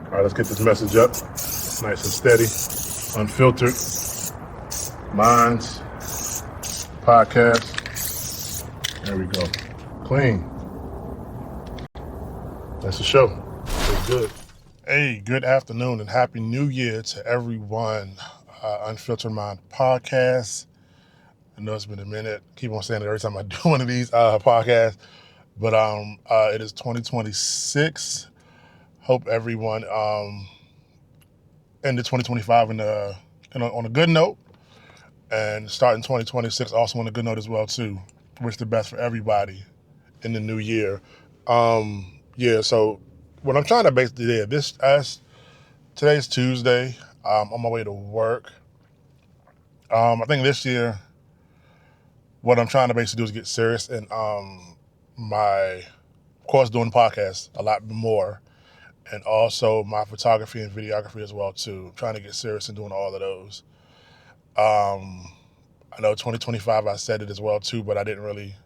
All right, let's get this message up. Nice and steady. Unfiltered. Minds. Podcast. There we go. Clean. That's the show. It's good. Hey, good afternoon and happy new year to everyone. Unfiltered Mind Podcast. I know it's been a minute. Keep on saying it every time I do one of these podcasts. But it is 2026. Hope everyone ended 2025 on a good note, and starting 2026 also on a good note as well too. Wish the best for everybody in the new year. So what I'm trying to basically do today's Tuesday. On my way to work. I think this year, what I'm trying to basically do is get serious and of course, doing the podcast a lot more. And also my photography and videography as well too. I'm trying to get serious in doing all of those. I know 2025 I said it as well too, but I didn't really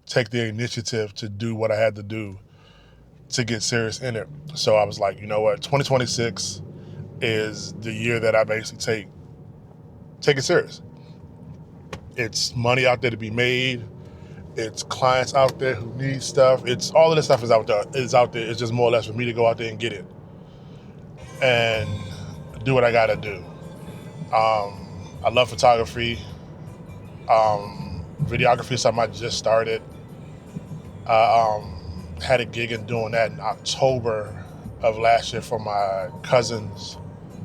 take the initiative to do what I had to do to get serious in it. So I was like, you know what, 2026 is the year that I basically take it serious. It's money out there to be made. It's clients out there who need stuff. It's all of this stuff is out there. It's just more or less for me to go out there and get it and do what I gotta do. I love photography. Videography is something I just started. I had a gig in doing that in October of last year for my cousin's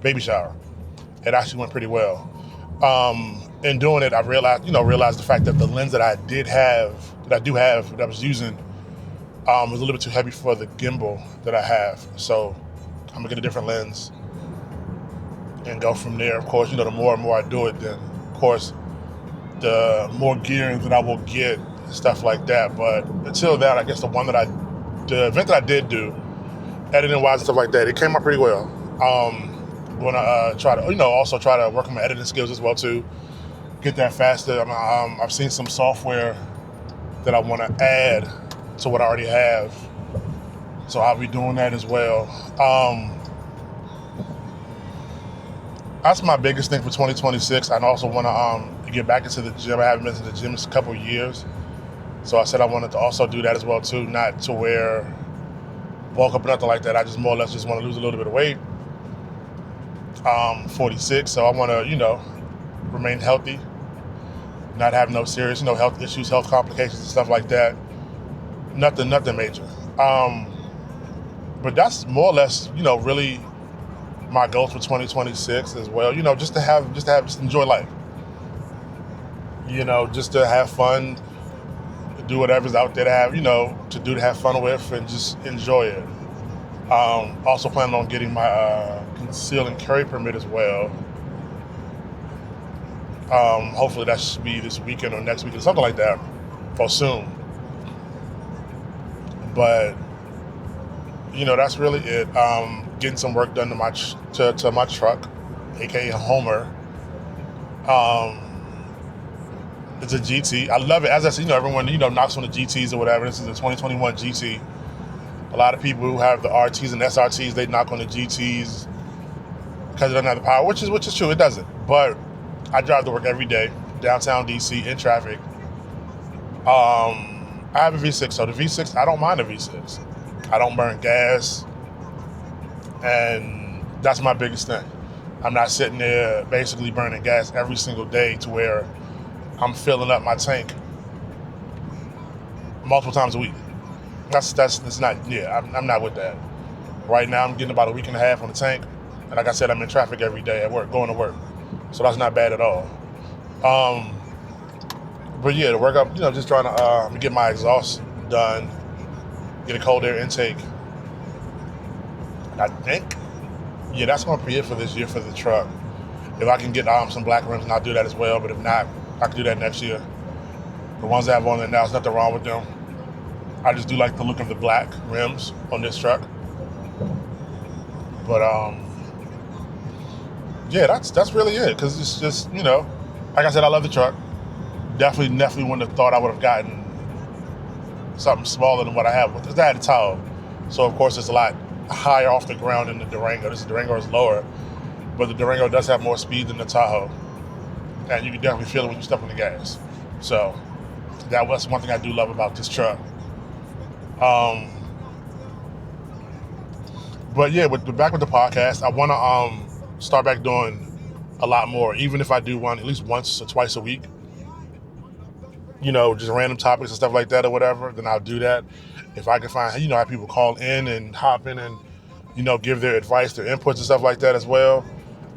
baby shower. It actually went pretty well. In doing it, I realized the fact that the lens that I do have, that I was using, was a little bit too heavy for the gimbal that I have. So I'm gonna get a different lens and go from there. Of course, the more and more I do it, then of course, the more gear that I will get, stuff like that. But until that, I guess the event that I did do, editing wise and stuff like that, it came out pretty well. When I try to work on my editing skills as well too, get that faster. I've seen some software that I want to add to what I already have, so I'll be doing that as well. That's my biggest thing for 2026. I also want to get back into the gym. I haven't been to the gym in a couple of years, so I said I wanted to also do that as well too. Not to wear bulk up or nothing like that. I just more or less just want to lose a little bit of weight. 46, so I want to remain healthy, not have no serious health issues, health complications and stuff like that. Nothing major. But that's more or less really my goals for 2026 as well. Just to enjoy life. Just to have fun, do whatever's out there to have to have fun with and just enjoy it. Also planning on getting my conceal and carry permit as well. Hopefully that should be this weekend or next weekend, something like that, or soon. But that's really it. Getting some work done to my truck, aka Homer. It's a GT. I love it. As I said, everyone knocks on the GTs or whatever. This is a 2021 GT. A lot of people who have the RTs and SRTs, they knock on the GTs because it doesn't have the power, which is true. It doesn't. But I drive to work every day, downtown DC, in traffic. I have a V6, so the V6, I don't mind the V6. I don't burn gas, and that's my biggest thing. I'm not sitting there basically burning gas every single day to where I'm filling up my tank multiple times a week. That's not, I'm not with that. Right now, I'm getting about a week and a half on the tank, and like I said, I'm in traffic every day at work, going to work. So that's not bad at all. But yeah, to work up, just trying to get my exhaust done, get a cold air intake. And I think, that's going to be it for this year for the truck. If I can get some black rims, and I'll do that as well. But if not, I can do that next year. The ones I have on there now, there's nothing wrong with them. I just do like the look of the black rims on this truck. But that's really it. Because it's just, like I said, I love the truck. Definitely wouldn't have thought I would have gotten something smaller than what I have. Because I had a Tahoe. So, of course, it's a lot higher off the ground than the Durango. This Durango is lower, but the Durango does have more speed than the Tahoe, and you can definitely feel it when you step on the gas. So that was one thing I do love about this truck. But yeah, back with the podcast, I want to start back doing a lot more, even if I do one at least once or twice a week. Just random topics and stuff like that or whatever, then I'll do that. If I can find, have people call in and hop in and, give their advice, their inputs and stuff like that as well,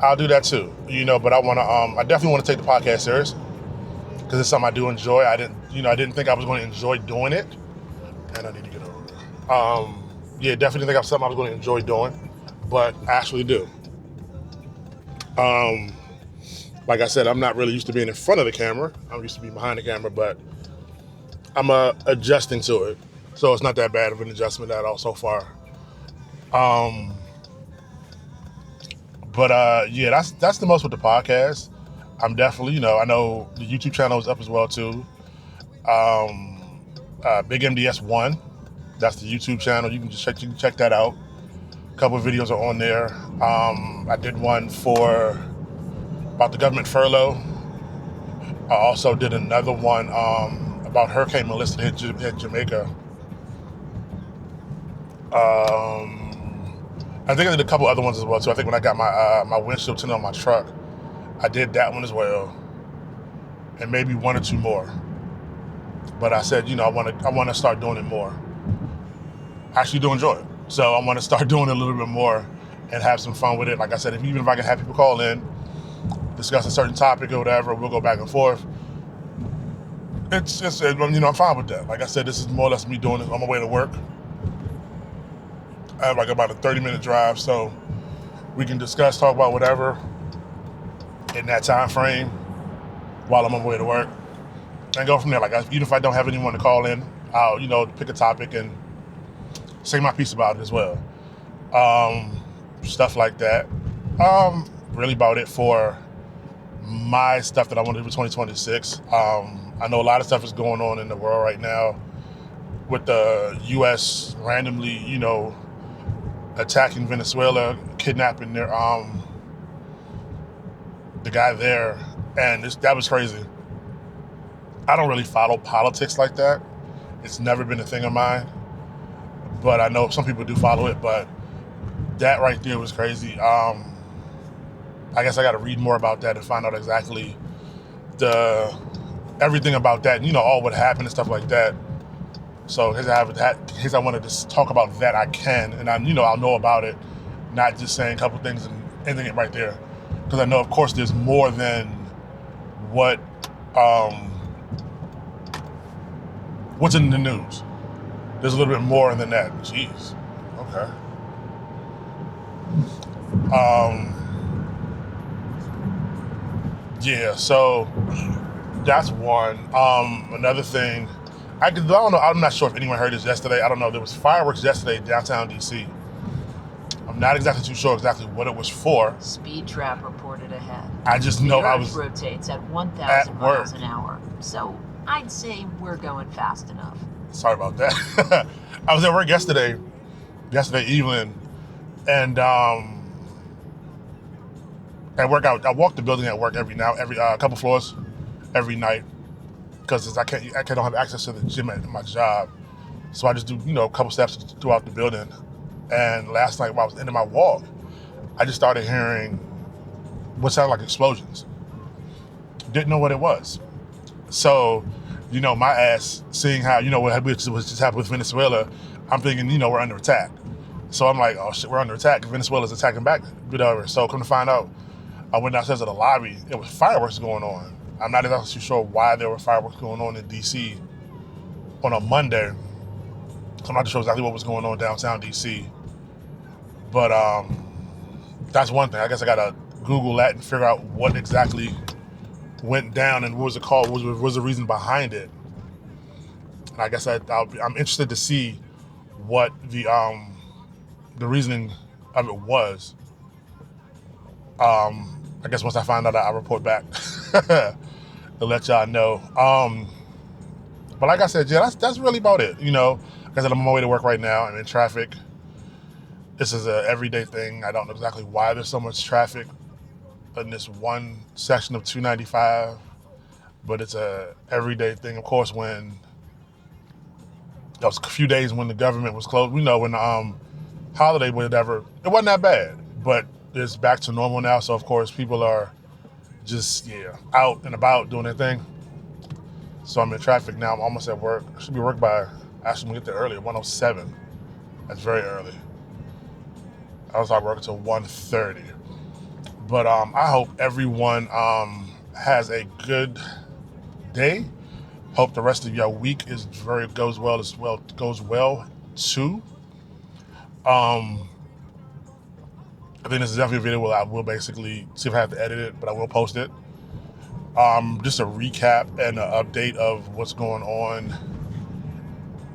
I'll do that too. But I definitely want to take the podcast serious because it's something I do enjoy. I didn't think I was going to enjoy doing it, and I need to get over it. Yeah, definitely think it's something I was going to enjoy doing, but I actually do. Like I said, I'm not really used to being in front of the camera. I'm used to being behind the camera, but I'm adjusting to it. So it's not that bad of an adjustment at all so far. Yeah, that's the most with the podcast. I'm definitely, I know the YouTube channel is up as well too. Big MDS1, that's the YouTube channel. You can check that out. A couple of videos are on there. I did one about the government furlough. I also did another one about Hurricane Melissa hit Jamaica. I think I did a couple other ones as well too. I think when I got my windshield tinted on my truck, I did that one as well, and maybe one or two more. But I said, I want to start doing it more. I actually do enjoy it, so I want to start doing it a little bit more and have some fun with it. Like I said, even if I can have people call in, discuss a certain topic or whatever, we'll go back and forth. I'm fine with that. Like I said, this is more or less me doing it on my way to work. I have like about a 30-minute drive, so we can discuss, talk about whatever in that time frame while I'm on my way to work and go from there. Like, even if I don't have anyone to call in, I'll, pick a topic and say my piece about it as well. Stuff like that. Really about it for my stuff that I want to do for 2026. I know a lot of stuff is going on in the world right now with the U.S. randomly, attacking Venezuela, kidnapping the guy there, and that was crazy. I don't really follow politics like that. It's never been a thing of mine, but I know some people do follow it, but that right there was crazy. I guess I got to read more about that and find out exactly everything about that, all what happened and stuff like that. So in case I wanted to talk about that, I can, and I'll know about it, not just saying a couple things and ending it right there, because I know, of course, there's more than what's in the news. There's a little bit more than that. Jeez. Okay. Yeah. So that's one. Another thing. I don't know. I'm not sure if anyone heard this yesterday. I don't know. There was fireworks yesterday downtown DC. I'm not exactly too sure exactly what it was for. Speed trap reported ahead. I just know the I Earth was rotates at 1,000 miles an hour. So I'd say we're going fast enough. Sorry about that. I was at work yesterday evening, and at work I walk the building at work every couple floors every night, because I don't have access to the gym at my job, so I just do a couple steps throughout the building. And last night while I was ending my walk, I just started hearing what sounded like explosions. Didn't know what it was. So, my ass, seeing how what just happened with Venezuela, I'm thinking we're under attack. So I'm like, oh shit, we're under attack. Venezuela's attacking back, whatever. So come to find out, I went downstairs to the lobby. It was fireworks going on. I'm not exactly too sure why there were fireworks going on in DC on a Monday. So I'm not sure exactly what was going on downtown DC. But that's one thing. I guess I gotta Google that and figure out what exactly went down and what was it called, what was the reason behind it. And I guess I'm interested to see what the reasoning of it was. I guess once I find out, I'll report back to let y'all know. But like I said, yeah, that's really about it. Like I said, I'm on my way to work right now. I'm in traffic. This is an everyday thing. I don't know exactly why there's so much traffic in this one section of 295, but it's a everyday thing. Of course, when there was a few days when the government was closed, when the holiday, whatever, it wasn't that bad, but it's back to normal now. So of course, people are just out and about doing their thing. So I'm in traffic now. I'm almost at work. I should be at work by, actually, I'm gonna get there early, 1:07. That's very early. I was at work until 1:30. But I hope everyone has a good day. Hope the rest of your week goes well too. I think this is definitely a video where I will basically see if I have to edit it, but I will post it. Just a recap and an update of what's going on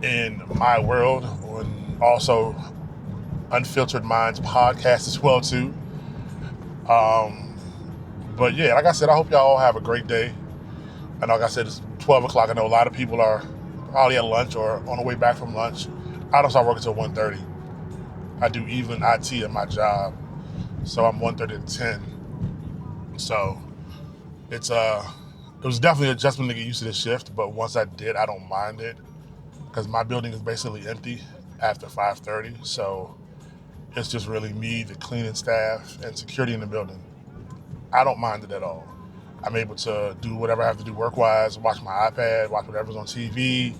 in my world, and also Unfiltered Minds podcast as well too. But yeah, like I said, I hope y'all all have a great day. And like I said, it's 12 o'clock. I know a lot of people are probably at lunch or on the way back from lunch. I don't start working until 1:30. I do evening IT at my job, so I'm 1:30 to 10. So it was definitely an adjustment to get used to this shift, but once I did, I don't mind it because my building is basically empty after 5:30. So it's just really me, the cleaning staff, and security in the building. I don't mind it at all. I'm able to do whatever I have to do work-wise, watch my iPad, watch whatever's on TV,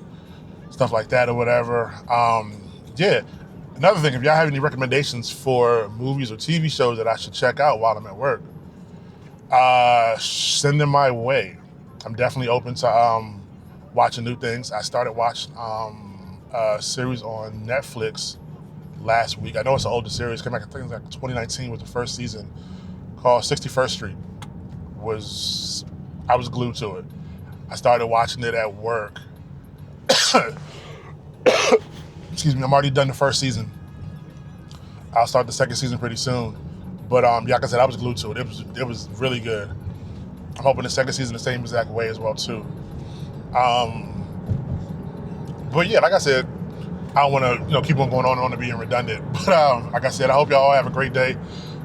stuff like that or whatever. Yeah. Another thing, if y'all have any recommendations for movies or TV shows that I should check out while I'm at work, send them my way. I'm definitely open to watching new things. I started watching a series on Netflix last week. I know it's an older series. Came back, I think it was like 2019 was the first season, called 61st Street. I was glued to it. I started watching it at work. Excuse me, I'm already done the first season. I'll start the second season pretty soon. But like I said, I was glued to it. It was really good. I'm hoping the second season the same exact way as well too. But yeah, like I said, I don't want to keep on going on and being redundant. But like I said, I hope y'all all have a great day.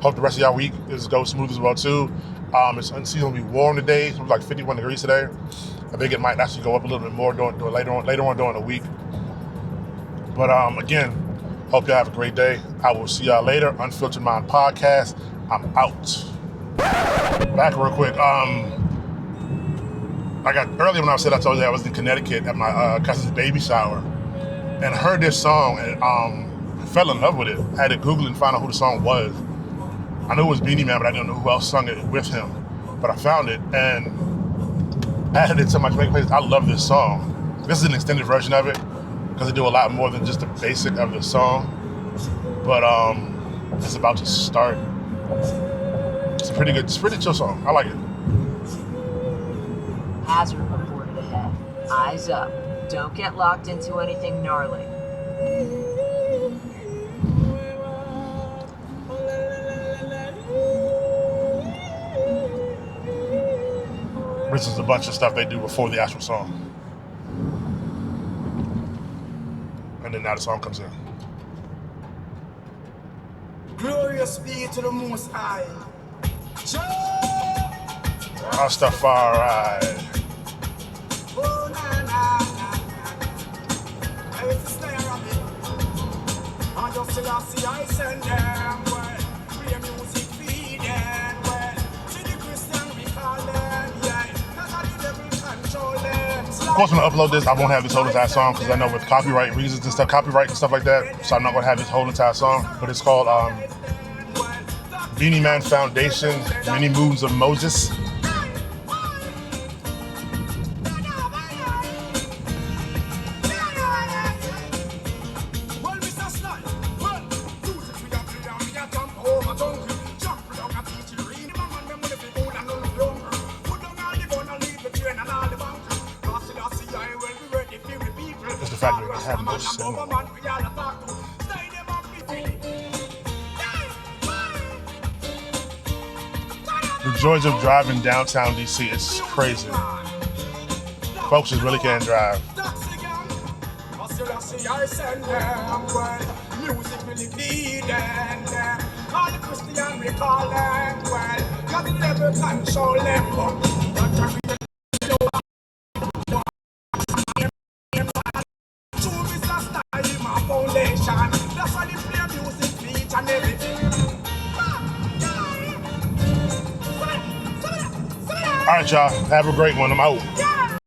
Hope the rest of y'all week goes smooth as well too. It's unseasonably warm today. It was like 51 degrees today. I think it might actually go up a little bit more later on during the week. But again, hope y'all have a great day. I will see y'all later. Unfiltered Mind Podcast. I'm out. Back real quick. Earlier when I told you I was in Connecticut at my cousin's baby shower and heard this song and fell in love with it. I had to Google and find out who the song was. I knew it was Beanie Man, but I didn't know who else sung it with him. But I found it and added it to my Jamaican playlist. I love this song. This is an extended version of it because they do a lot more than just the basic of the song. But it's about to start. It's a pretty chill song. I like it. Hazard reported ahead. Eyes up. Don't get locked into anything gnarly. This is a bunch of stuff they do before the actual song. And then now the song comes in. Glorious be to the Most High. Rastafari. Oh, na, na, na. I was stay around it. I just see I send them well. Free music feed them well. See the Christian we call them, yeah. Cause I the devil control them. Of course, when I upload this, I won't have this whole entire song because I know with copyright reasons and stuff, copyright and stuff like that, so I'm not going to have this whole entire song. But it's called Beanie Man Foundation, Many Moons of Moses. It's the fact that they have no symbol. The joys of driving downtown DC, it's crazy. Folks just really can't drive. music really feed them. All the Christian we call them well, cause the devil control them, but not a real true Mr. Style, my foundation. That's why they play music, beat and everything. All right, y'all. Have a great one. I'm out.